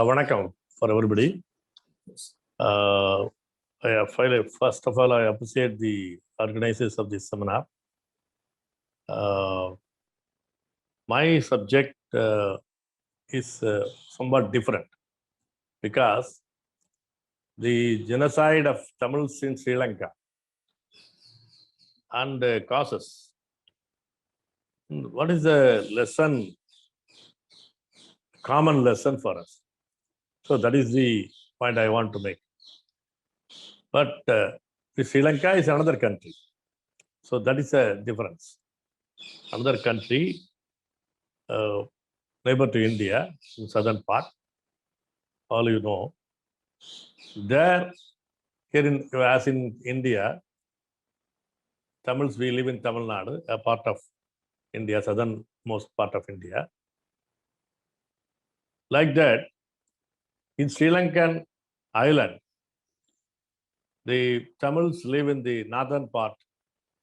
Vanakkam for everybody. First of all, I appreciate the organizers of this seminar. My subject is somewhat different because the genocide of Tamils in Sri Lanka and causes. What is the lesson, common lesson for us? So that is the point I want to make. But Sri Lanka is another country. So that is a difference. Another country, neighbor to India, in southern part, all you know. There, here in, as in India, Tamils, we live in Tamil Nadu, a part of India, southernmost part of India. Like that, in Sri Lankan island, the Tamils live in the northern part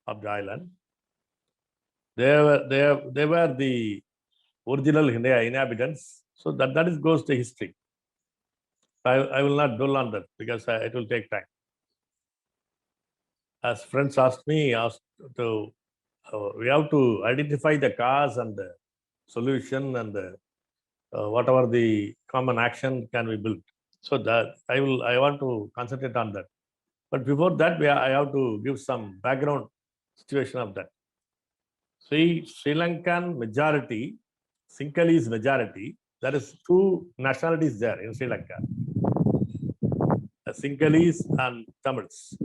of the island. They were the original inhabitants. So that goes to history. I will not dwell on that because it will take time. As friends asked me, we have to identify the cause and the solution and whatever the common action can be built. So that I want to concentrate on that. But before that, I have to give some background situation of that. See, Sri Lankan majority, Sinhalese majority, there is two nationalities there in Sri Lanka, Sinhalese and Tamils.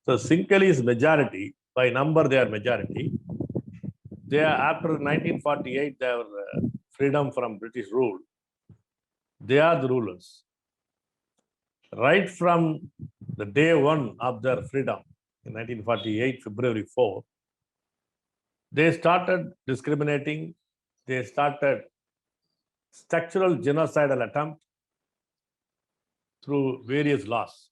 So Sinhalese majority, by number they are majority. They are, after 1948, they have freedom from British rule. They are the rulers. Right from the day one of their freedom, in 1948, February 4, they started discriminating. They started structural genocidal attempt through various laws.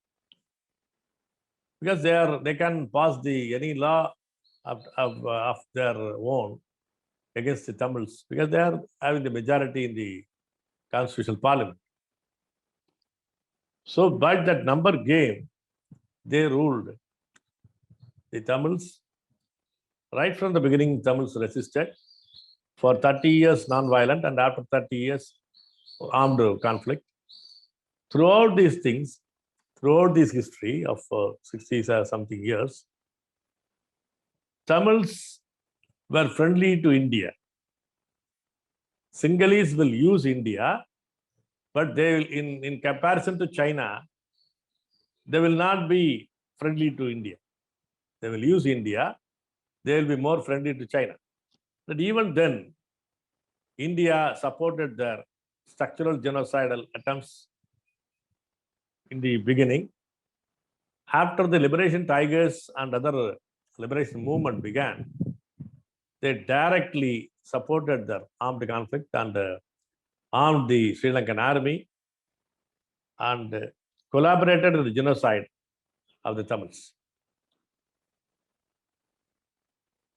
Because they can pass any law of their own against the Tamils, because they are having the majority in the constitutional parliament. So by that number game, they ruled the Tamils. Right from the beginning, Tamils resisted for 30 years non-violent, and after 30 years armed conflict. Throughout these things, throughout this history of 60 something years, Tamils were friendly to India. Sinhalese will use India, but they will, in comparison to China, they will not be friendly to India. They will use India, they will be more friendly to China. But even then, India supported their structural genocidal attempts in the beginning. After the Liberation Tigers and other liberation movement began, they directly supported their armed conflict and armed the Sri Lankan army and collaborated with the genocide of the Tamils.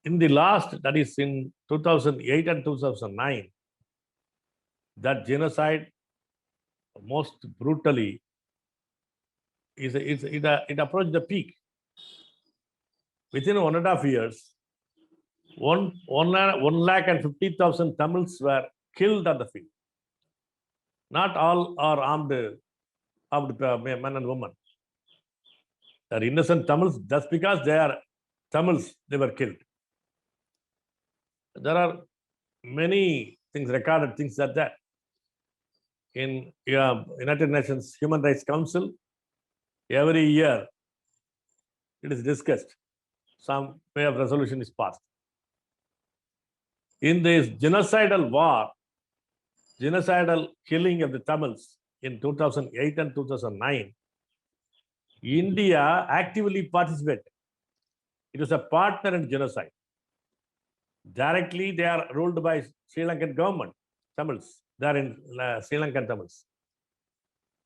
In the last, that is in 2008 and 2009, that genocide most brutally it approached the peak. Within 1.5 years, 150,000 Tamils were killed on the field. Not all are armed men and women. They are innocent Tamils. Just because they are Tamils, they were killed. There are many things, recorded things like that. In United Nations Human Rights Council, every year it is discussed. Some way of resolution is passed. In this genocidal war, genocidal killing of the Tamils in 2008 and 2009, India actively participated. It was a partner in genocide. Directly, they are ruled by Sri Lankan government, Tamils. They are in Sri Lankan Tamils.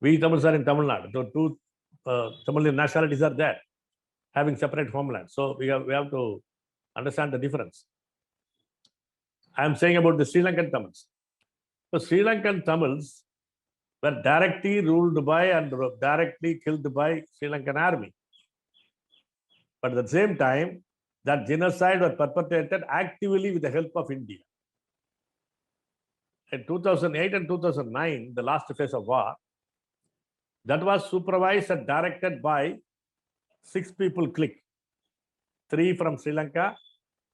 We Tamils are in Tamil Nadu. So two Tamil nationalities are there, having separate homelands. So we have to understand the difference. I am saying about the Sri Lankan Tamils. So Sri Lankan Tamils were directly ruled by and directly killed by Sri Lankan army. But at the same time, that genocide was perpetrated actively with the help of India. In 2008 and 2009, the last phase of war, that was supervised and directed by 6 people clique, 3 from Sri Lanka,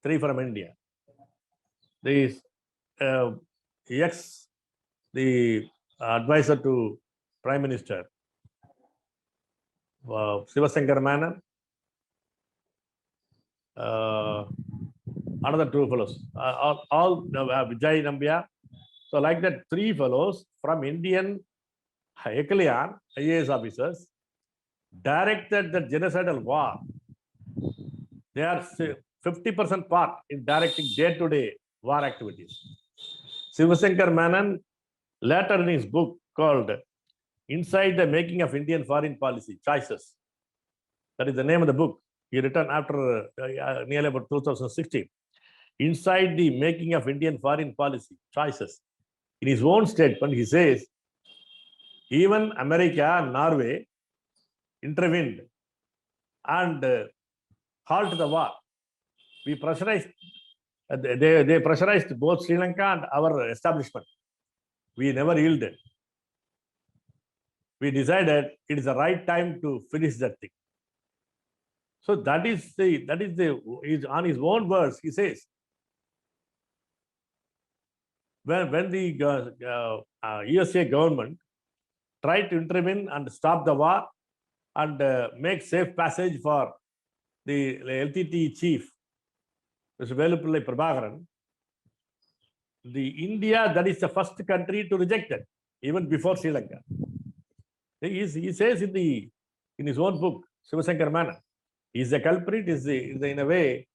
3 from India. The the advisor to Prime Minister, Sivasankar Menon, another 2 fellows, all Vijay Nambia. So like that, 3 fellows from Indian Ekalian IAS officers directed the genocidal war. They are 50% part in directing day-to-day war activities. Sivasankar Menon, later in his book called Inside the Making of Indian Foreign Policy, Choices. That is the name of the book. He written after nearly about 2016. Inside the Making of Indian Foreign Policy, Choices. In his own statement, he says, even America, Norway intervened and halt the war. We pressurized, they pressurized both Sri Lanka and our establishment. We never yielded. We decided it is the right time to finish that thing. So that is on his own words, he says, when the USA government tried to intervene and stop the war and make safe passage for the LTTE chief, Mr. Velupillai Prabhakaran, the India, that is the first country to reject it, even before Sri Lanka. He says in his own book, Sivasankar Menon, is the culprit, is in a way,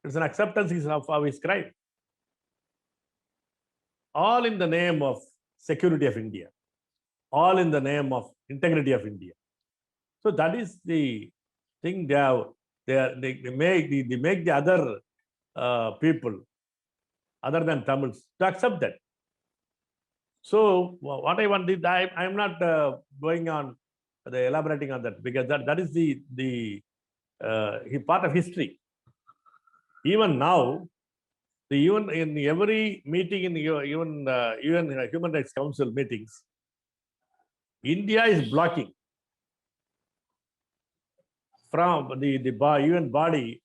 it's an acceptance of how his crime. All in the name of security of India, all in the name of integrity of India. So that is the thing they make the other people, other than Tamils, to accept that. So what I want is, I'm not going on elaborating on that, because that is the part of history. Even now, even in every meeting, in even Human Rights Council meetings, India is blocking from the UN body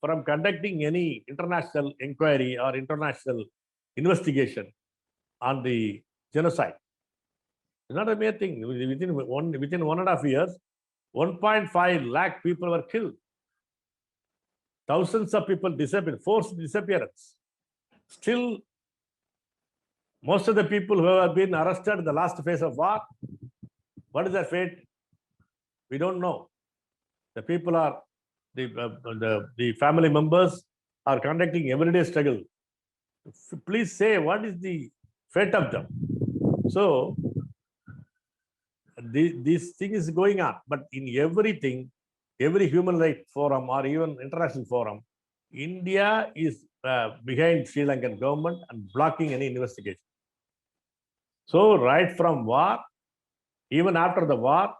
from conducting any international inquiry or international investigation on the genocide. It's not a mere thing. Within 1.5 years, 1.5 lakh people were killed. Thousands of people disappeared, forced disappearance. Still, most of the people who have been arrested in the last phase of war, what is their fate? We don't know. The people are, the family members are conducting everyday struggle. Please say, what is the fate of them? So, this thing is going on, but in everything, every human rights forum or even international forum, India is behind Sri Lankan government and blocking any investigation. So right from war, even after the war,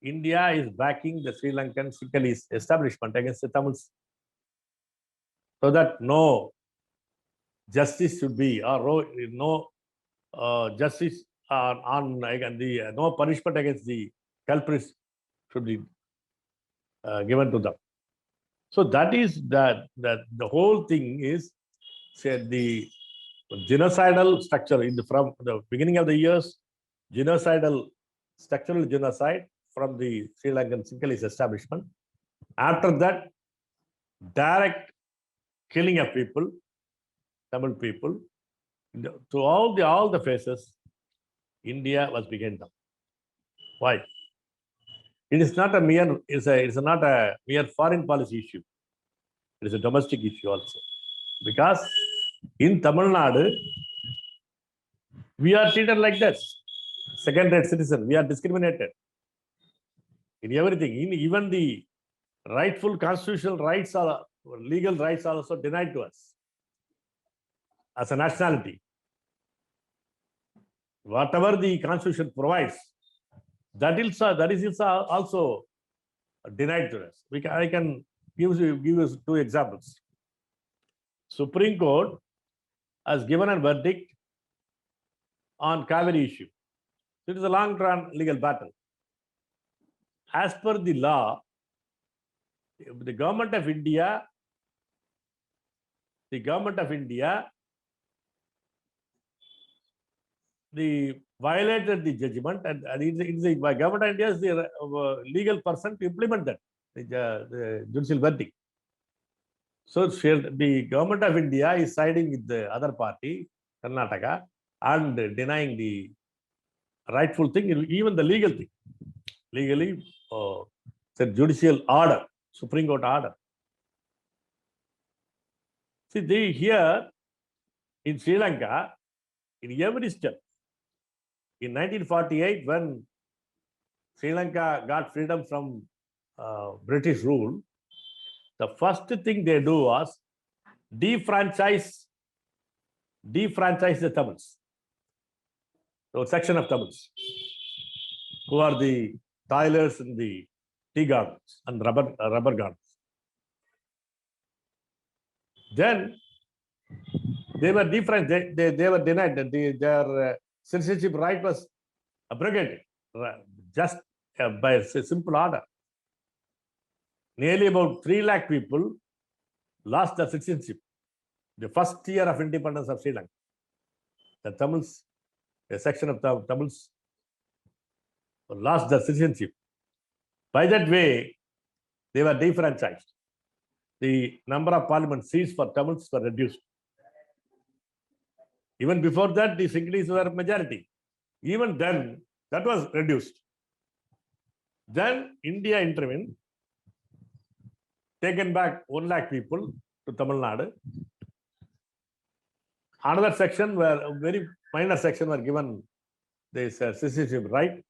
India is backing the Sri Lankan Sinhalese establishment against the Tamils, so that no justice should be, or no justice on no punishment against the culprits should be given to them. So that is the whole thing is, said the genocidal structure from the beginning of the years, structural genocide from the Sri Lankan Sinhalese establishment. After that, direct killing of people, Tamil people, to all the phases, India was behind them. Why? It is not a mere, it's not a mere foreign policy issue. It is a domestic issue also. Because in Tamil Nadu, we are treated like that. Second-rate citizen, we are discriminated in everything. Even the rightful constitutional rights or legal rights are also denied to us as a nationality. whatever the constitution provides, that is also denied to us. I can give you two examples. Supreme Court has given a verdict on Kaveri issue. It is a long-run legal battle. As per the law, the government of India violated the judgment, and the government of India is the legal person to implement that, the judicial verdict. So the government of India is siding with the other party, Karnataka, and denying the rightful thing, even the legal thing. Legally, it's a judicial order, Supreme Court order. See, here in Sri Lanka, in every step, in 1948, when Sri Lanka got freedom from British rule, the first thing they do was defranchise the Tamils. So, section of Tamils, who are the toilers in the tea gardens and rubber gardens. Then they were defranchised. They were denied that their citizenship right was abrogated just by a simple order. Nearly about 3 lakh people lost their citizenship the first year of independence of Sri Lanka. The Tamils, a section of the Tamils, lost their citizenship. By that way, they were defranchised. The number of parliament seats for Tamils were reduced. Even before that, the Sinhalese were majority. Even then, that was reduced. Then India intervened, taken back 1 lakh people to Tamil Nadu. Another section, where a very minor section, were given this citizenship right.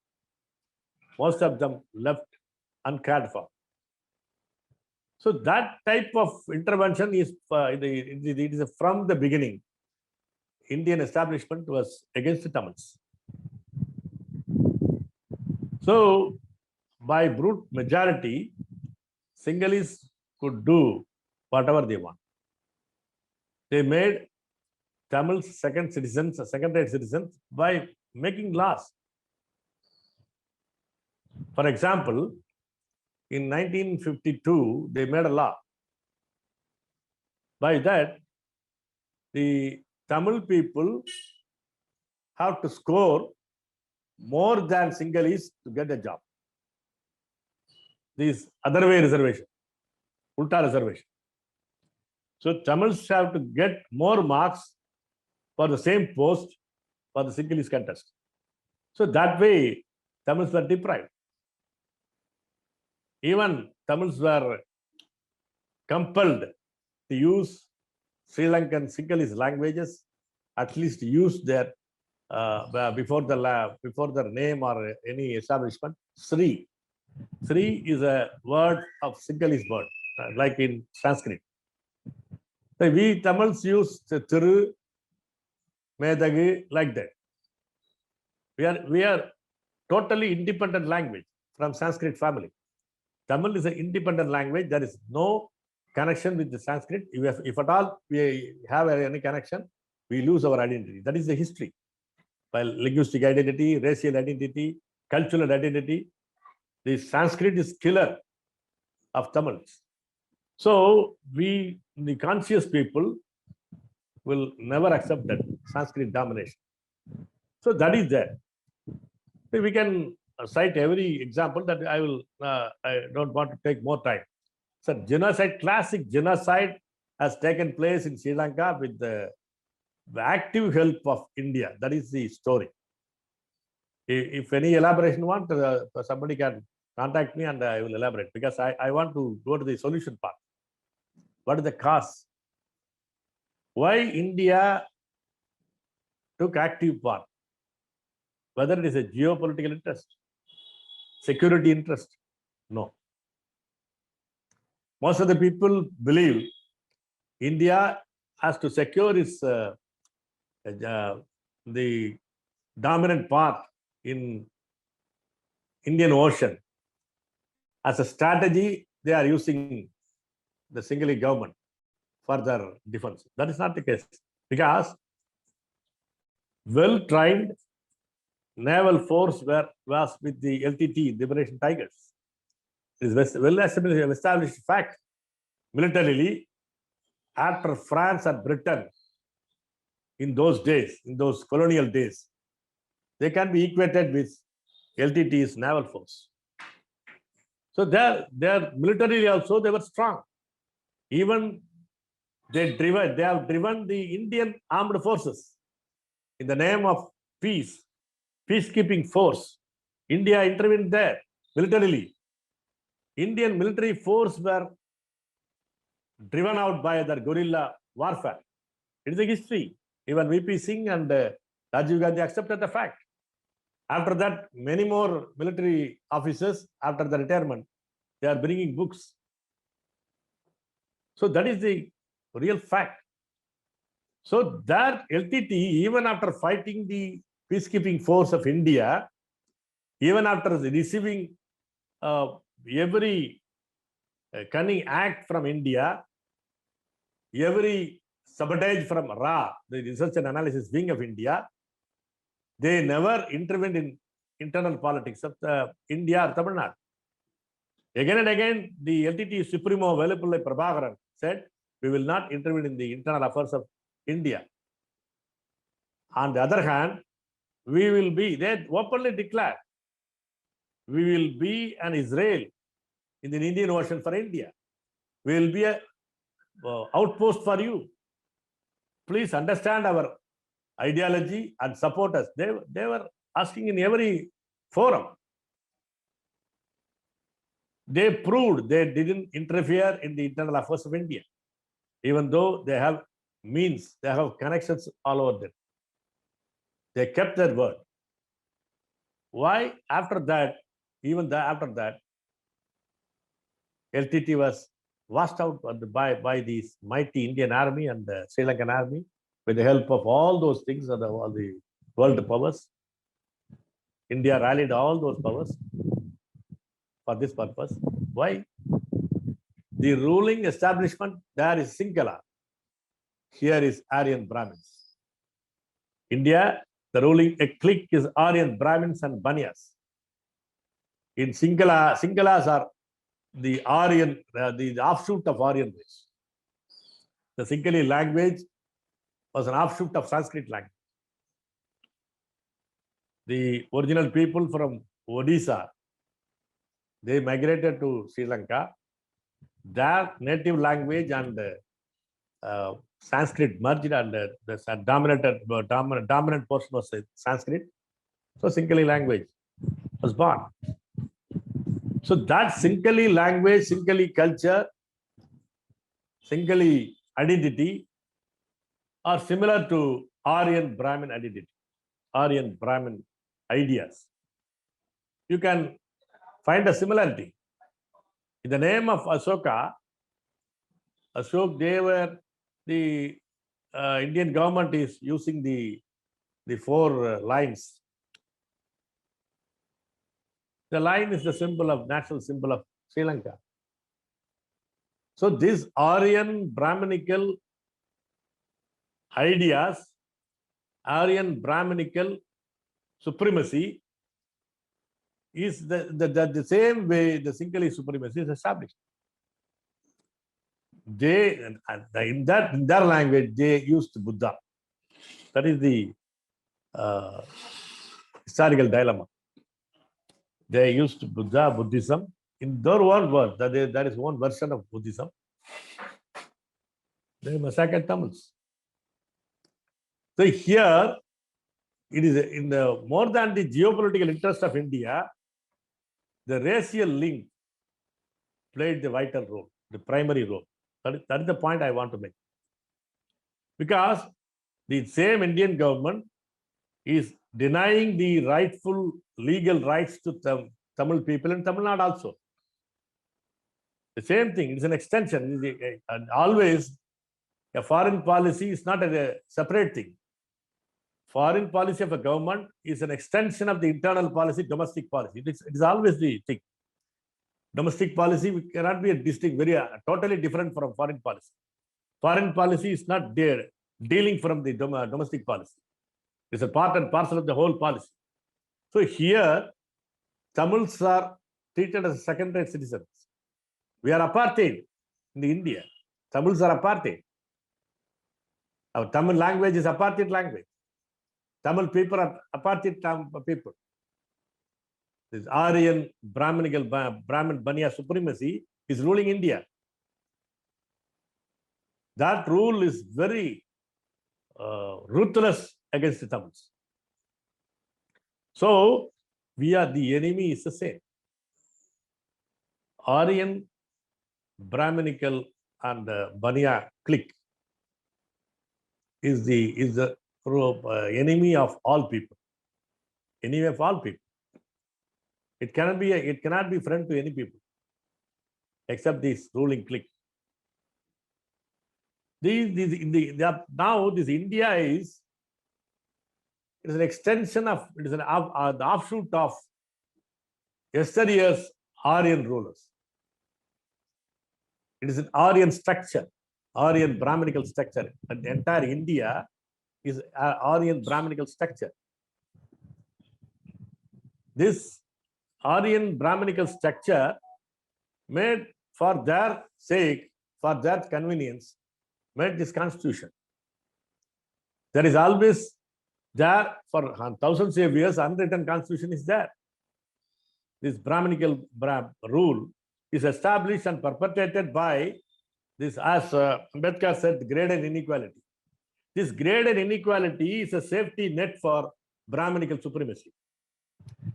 Most of them left uncared for. So that type of intervention is it is from the beginning. Indian establishment was against the Tamils. So by brute majority, Sinhalese could do whatever they want. They made Tamils second-rate citizens by making laws. For example, in 1952, they made a law. By that, the Tamil people have to score more than Sinhalese to get a job. This other way reservation, Ulta reservation. So Tamils have to get more marks for the same post for the Sinhalese contest. So that way, Tamils were deprived. Even Tamils were compelled to use Sri Lankan Sinhalese languages, at least use their before the name or any establishment. Sri is a word of Sinhalese word, like in Sanskrit. So we Tamils use Thiru, Medagu, like that. We are totally independent language from Sanskrit family. Tamil is an independent language. There is no connection with the Sanskrit. If at all we have any connection, we lose our identity. That is the history. By linguistic identity, racial identity, cultural identity, the Sanskrit is killer of Tamils. So the conscious people will never accept that Sanskrit domination. So that is there. We can cite every example that I don't want to take more time. So genocide, classic genocide has taken place in Sri Lanka with the active help of India. That is the story. If any elaboration want, somebody can contact me and I will elaborate, because I want to go to the solution part. What is the cause? Why India took active part? Whether it is a geopolitical interest, security interest? No. Most of the people believe India has to secure its the dominant part in Indian Ocean. As a strategy, they are using the Sinhalese government for their defense. That is not the case, because well-trained naval force was with the LTT, Liberation Tigers. It is well-established fact. Militarily, after France and Britain, in those days, in those colonial days, they can be equated with LTT's naval force. So their militarily also they were strong. Even they have driven the Indian armed forces in the name of peace, peacekeeping force. India intervened there militarily. Indian military force were driven out by their guerrilla warfare. It is a history. Even VP Singh and Rajiv Gandhi accepted the fact. After that, many more military officers, after the retirement, they are bringing books. So that is the real fact. So that LTT, even after fighting the peacekeeping force of India, even after receiving every cunning act from India, every sabotage from RA, the Research and Analysis Wing of India, they never intervened in internal politics of India or Tamil Nadu. Again and again, the LTT Supremo Velappillai Prabhakaran said, we will not intervene in the internal affairs of India. On the other hand, they openly declared, we will be an Israel in the Indian Ocean for India. We will be an outpost for you. Please understand our ideology and support us. They were asking in every forum. They proved they didn't interfere in the internal affairs of India, even though they have means, they have connections all over them. They kept their word. Why? After that, after that, LTT was washed out by this mighty Indian army and the Sri Lankan army with the help of all those things of all the world powers. India rallied all those powers for this purpose. Why? The ruling establishment there is Sinhala. Here is Aryan Brahmins. India, the ruling clique is Aryan Brahmins and Banyas. In Sinhalas are the Aryan, the offshoot of Aryan race. The Sinhali language was an offshoot of Sanskrit language. The original people from Odisha, they migrated to Sri Lanka. Their native language and Sanskrit merged, and the dominant portion was Sanskrit. So Sinhali language was born. So that Sinhali language, Sinhali culture, Sinhali identity are similar to Aryan Brahmin identity, Aryan Brahmin ideas. You can find a similarity. In the name of Ashok, they were the Indian government is using the four lines. The line is the symbol of national symbol of Sri Lanka. So these Aryan Brahminical ideas, Aryan Brahminical supremacy is the same way the Sinhali supremacy is established. They, in their language, they used Buddha. That is the historical dilemma. They used Buddha, Buddhism. In their own word, there is one version of Buddhism. They massacred Tamils. So here, it is in the more than the geopolitical interest of India, the racial link played the vital role, the primary role. That is the point I want to make. Because the same Indian government is denying the rightful legal rights to Tamil people in Tamil Nadu also. The same thing, it's an extension. And always, a foreign policy is not a separate thing. foreign policy of a government is an extension of the internal policy, domestic policy. It is always the thing. Domestic policy cannot be a distinct, very totally different from foreign policy. Foreign policy is not there dealing from the domestic policy. It's a part and parcel of the whole policy. So here, Tamils are treated as second-rate citizens. We are apartheid in India. Tamils are apartheid. Our Tamil language is apartheid language. Tamil people are apartheid people. This Aryan Brahmin Banya supremacy is ruling India. That rule is very ruthless against the Tamils. So, the enemy is the same. Aryan, Brahminical and Banya clique is the enemy of all people. Enemy of all people. It cannot be friend to any people except this ruling clique. Now this India is an extension of, it is the offshoot of yesteryear's Aryan rulers. It is an Aryan structure, Aryan Brahminical structure. And the entire India is an Aryan Brahminical structure. This Aryan Brahminical structure made for their sake, for their convenience, made this constitution. There is always there for thousands of years, unwritten constitution is there. This Brahminical rule is established and perpetrated by this, as Ambedkar said, graded inequality. This graded inequality is a safety net for Brahminical supremacy.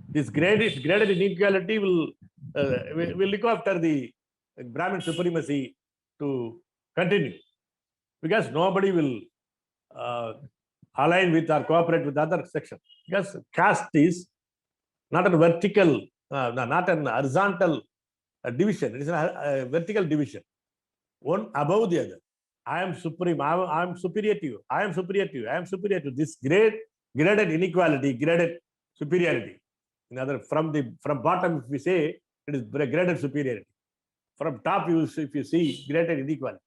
This graded inequality will look after the Brahmin supremacy to continue, because nobody will align with or cooperate with other sections. Because caste is not a vertical, not an horizontal division. It is a vertical division, one above the other. I am supreme. I am superior to you. I am superior to you. I am superior to you. This graded inequality, graded superiority. In other, from bottom, if we say, it is graded superiority. From top, if you see graded inequality.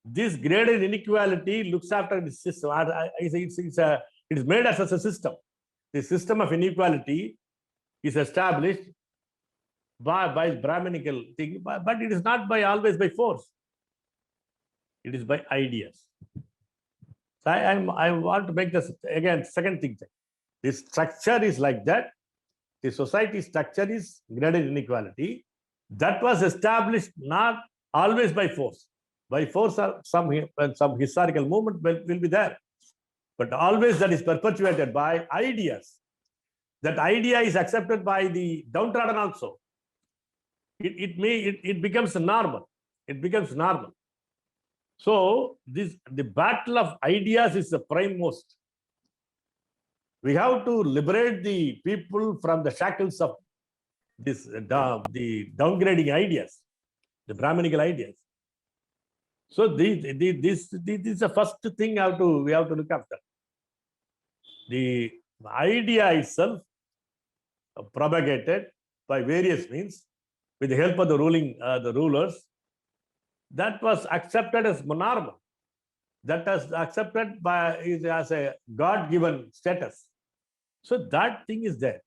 This graded inequality looks after the system. It is made as a system. The system of inequality is established by Brahminical thing, but it is not always by force. It is by ideas. So I want to make this again second thing. This structure is like that. The society structure is graded inequality. That was established not always by force. By force, some historical movement will be there. But always that is perpetuated by ideas. That idea is accepted by the downtrodden also. It becomes normal. It becomes normal. So the battle of ideas is the primemost. We have to liberate the people from the shackles of this the downgrading ideas, the Brahminical ideas. So this is the first thing we have to look after. The idea itself propagated by various means with the help of the rulers, that was accepted as normal. That was accepted as a God-given status. So that thing is there.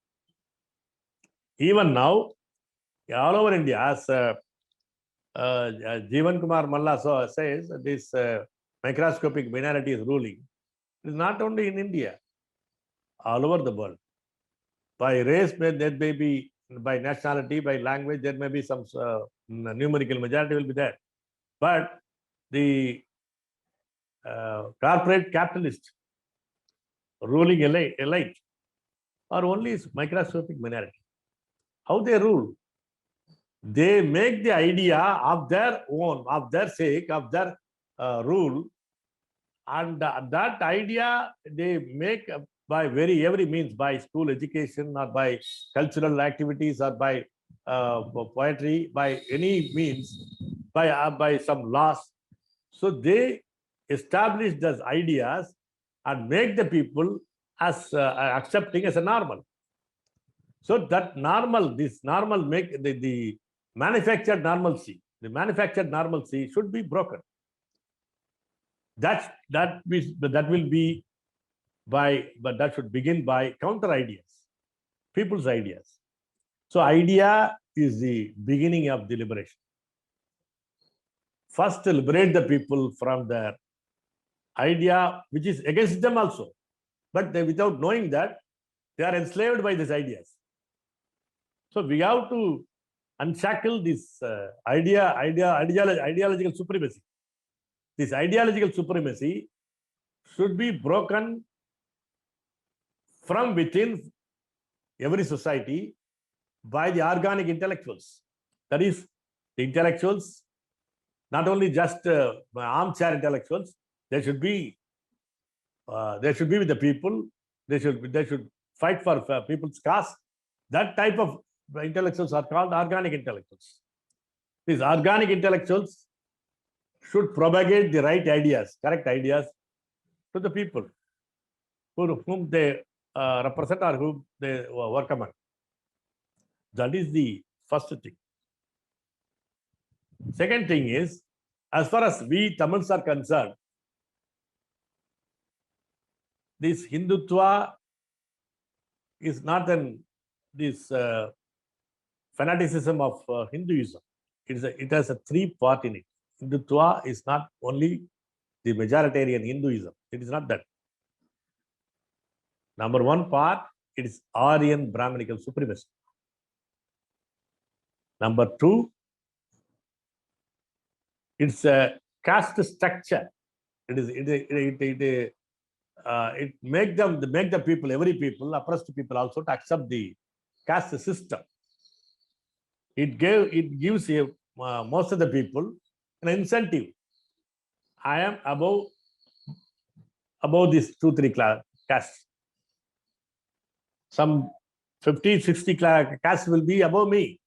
Even now, all over India, as Jeevan Kumar Malla says, this microscopic minority is ruling. It is not only in India, all over the world. By race, there may be, by nationality, by language, there may be some numerical majority will be there. But the corporate capitalist ruling elite are only microscopic minority. How they rule? They make the idea of their own, of their sake, of their rule, and that idea they make by every means, by school education or by cultural activities or by poetry, by any means, by some laws. So they establish those ideas and make the people as accepting as a normal. So that normal, this normal make the manufactured normalcy, the manufactured normalcy should be broken. That will be but that should begin by counter ideas, people's ideas. So idea is the beginning of the liberation. First, to liberate the people from their idea, which is against them also. But they, without knowing that, they are enslaved by these ideas. So we have to unshackle this ideological supremacy. This ideological supremacy should be broken from within every society by the organic intellectuals. That is, the intellectuals, not only just armchair intellectuals, they should be with the people. They should fight for people's cause. That type of intellectuals are called organic intellectuals. These organic intellectuals should propagate the right ideas, correct ideas to the people whom they represent or whom they work among. That is the first thing. Second thing is, as far as we Tamils are concerned, this Hindutva is not this fanaticism of Hinduism. It has a three-part in it. Hindutva is not only the majoritarian Hinduism. It is not that. Number one part, it is Aryan Brahminical supremacy. Number two, it's a caste structure. It make the people, every people, oppressed people also, to accept the caste system. It gives most of the people an incentive. I am above these 2-3 castes. Some 50-60 castes will be above me,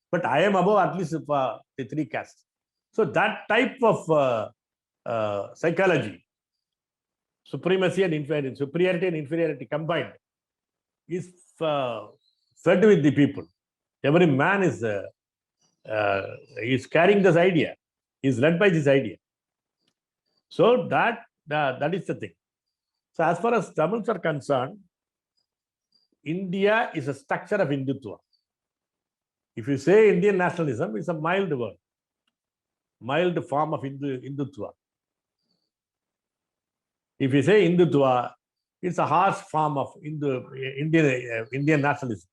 but I am above at least the 3 castes. So that type of psychology, supremacy and inferiority, superiority and inferiority combined, is fed with the people. Every man is carrying this idea, is led by this idea. So that is the thing. So as far as Tamils are concerned, India is a structure of Hindutva. If you say Indian nationalism, it's a mild word, mild form of Hindutva. If you say Hindutva, it's a harsh form of Indian nationalism.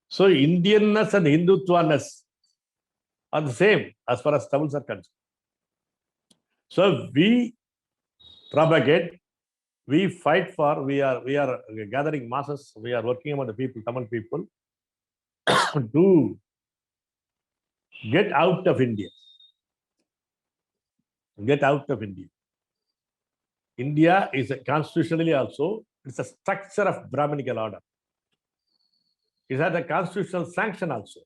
So Indianness and Hindutvaness are the same as far as Tamils are concerned. So we propagate, we fight for, we are gathering masses, we are working among the people, Tamil people, to get out of India. Get out of India. India is constitutionally also, it's a structure of Brahminical order. It has a constitutional sanction also.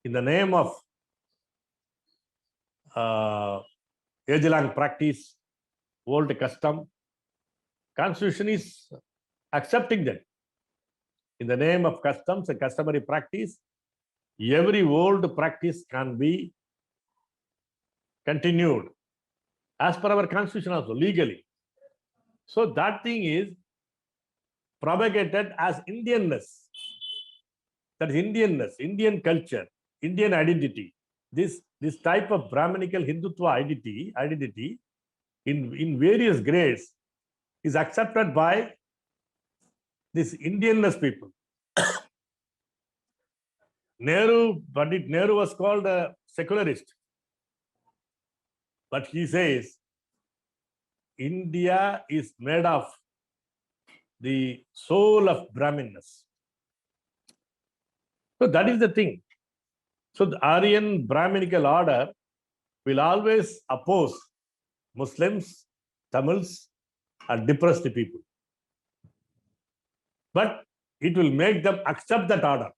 In the name of age-long practice, old custom, Constitution is accepting that. In the name of customs and customary practice, every old practice can be continued as per our Constitution also, legally. So that thing is propagated as Indianness. That is Indianness, Indian culture, Indian identity. This type of Brahminical Hindutva identity in various grades is accepted by this Indianness people. Pandit Nehru was called a secularist. But he says, India is made of the soul of Brahminness. So that is the thing. So the Aryan Brahminical order will always oppose Muslims, Tamils, and depressed people. But it will make them accept that order.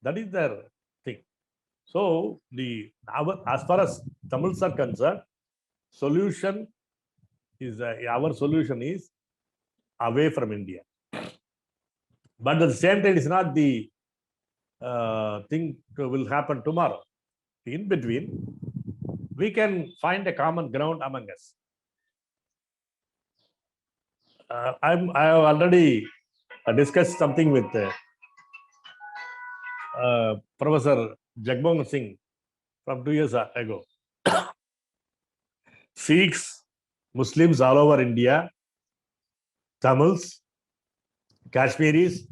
That is their thing. So as far as Tamils are concerned, solution is our solution is away from India. But at the same time, it's not the thing will happen tomorrow. In between, we can find a common ground among us. I have already discussed something with Professor Jagmohan Singh from 2 years ago. Sikhs, Muslims all over India, Tamils, Kashmiris,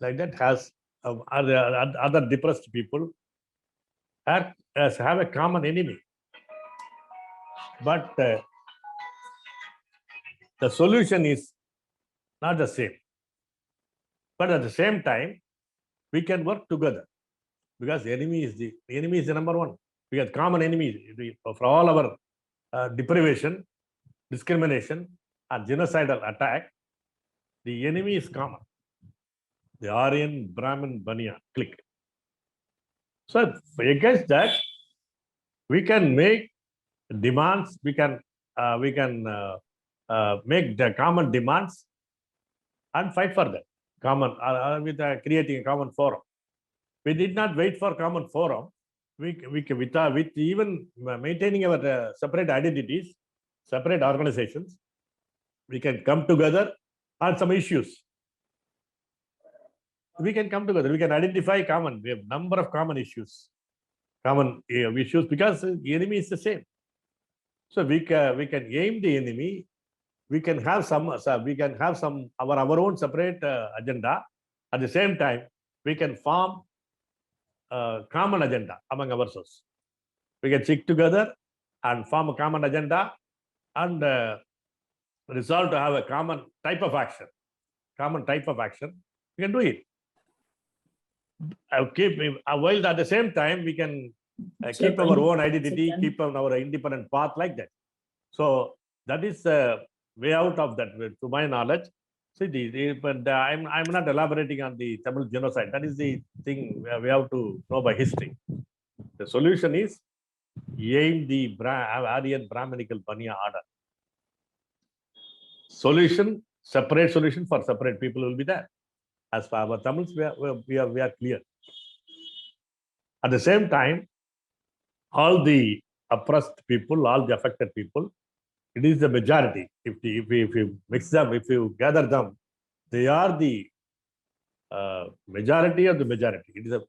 like that has other depressed people have a common enemy. But the solution is not the same. But at the same time, we can work together because the enemy is the number one. We have common enemies for all our deprivation, discrimination, and genocidal attack. The enemy is common. The Aryan, Brahmin, Baniya clique. So against that, we can make demands. We can make the common demands and fight for that common with creating a common forum. We did not wait for common forum. With even maintaining our separate identities, separate organizations, we can come together on some issues. We can come together. We can identify common. We have number of common issues because the enemy is the same. So we can aim the enemy. We can have some our own separate agenda. At the same time, we can form a common agenda among ourselves. We can stick together and form a common agenda and resolve to have a common type of action. We can do it. While at the same time, we can keep our own identity, keep our independent path like that. So that is the way out of that, to my knowledge. See, but I'm not elaborating on the Tamil genocide. That is the thing we have to know by history. The solution is aim the Aryan Brahminical Baniya order. Separate solution for separate people will be there. As for our Tamils, we are clear. At the same time, all the oppressed people, all the affected people, it is the majority. If you mix them, if you gather them, they are the majority of the majority. It is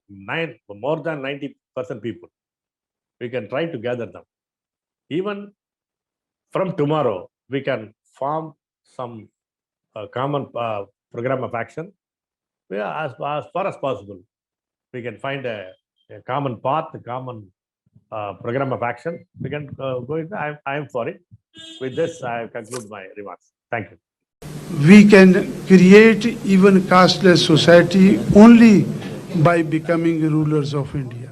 more than 90% people. We can try to gather them. Even from tomorrow, we can form some common program of action. As far as possible, we can find a common path, a common program of action. We can go in. I am for it. With this, I conclude my remarks. Thank you. We can create even casteless society only by becoming rulers of India.